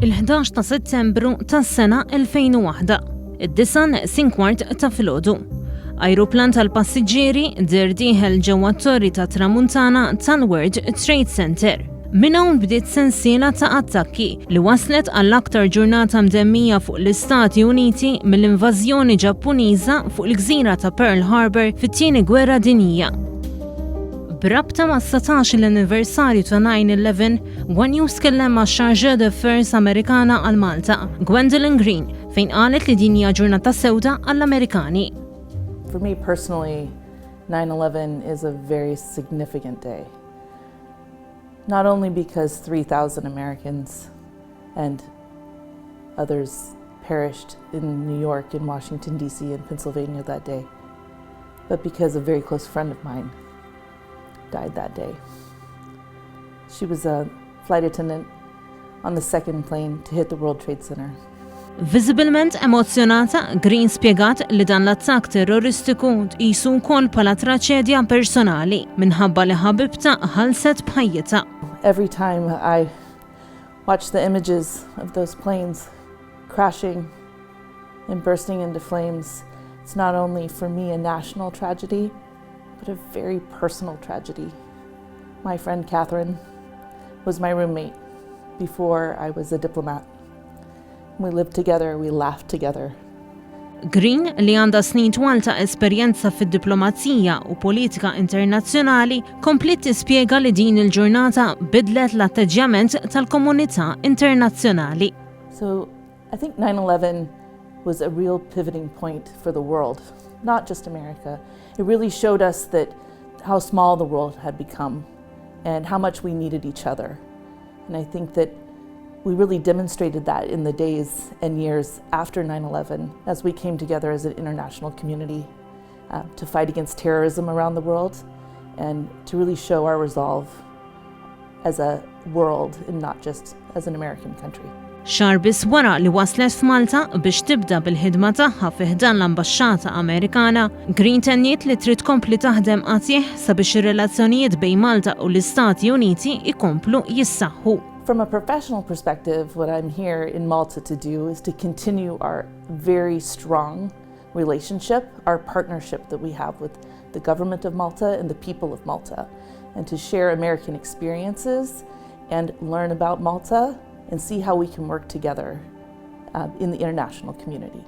il-11 ta' Settembru tas-sena 2001, id-9:15 ta' filgħodu. Ajruplan tal-passiġġieri dir dieħel ġewwa t-torri tat-tramuntana tal-World Trade Center. Minn hawn bdiet sensiela ta' attakki li waslet għall-aktar ġurnata mdemmija fuq l-Istati Uniti mill-invażjoni Ġappuniża fuq il-gżira ta' Pearl Harbor fit-tieni Gwerra Dinjija. Brabta ma' 17 l-anniversarju ta' 9/11, One News kellem maċ-Chargé D'Affaires Amerikana għal Malta Gwendolyn Green fejn qalet li din hija ġurnata sewda għall-Amerikani. For me personally, 9/11 is a very significant day. Not only because 3,000 Americans and others perished in New York, in Washington, D.C., and Pennsylvania that day, but because a very close friend of mine died that day. She was a flight attendant on the second plane to hit the World Trade Center. Visibilment emozzjonata, Green spjegat li dan l-attakk terroristiku tqisu wkoll bħala traċedja personali minħabba li ħabibta ħalset bħajjitha. Every time I watch the images of those planes crashing and bursting into flames, it's not only for me a national tragedy, but a very personal tragedy. My friend Catherine was my roommate before I was a diplomat. We lived together, we laughed together. Green, li għandha snin twal ta' esperjenza fid-diplomazija u politika internazzjonali, komplet tispjega li din il-ġurnata bidlet l-atteġġjament tal-komunità internazzjonali. So, I think 9/11 was a real pivoting point for the world, not just America. It really showed us that how small the world had become and how much we needed each other. And I think that we really demonstrated that in the days and years after 9/11 as we came together as an international community to fight against terrorism around the world and to really show our resolve as a world and not just as an American country. Xahar biss wara li waslet f'Malta biex tibda bil-ħidma tagħha fi ħdan l-Ambaxxata Amerikana, Green tenniet li trid tkompli taħdem qatih sabiex ir-relazzjonijiet bejn Malta u l-Istati Uniti ikomplu jissaħħu. From a professional perspective, what I'm here in Malta to do is to continue our very strong relationship, our partnership that we have with the government of Malta and the people of Malta, and to share American experiences and learn about Malta and see how we can work together in the international community.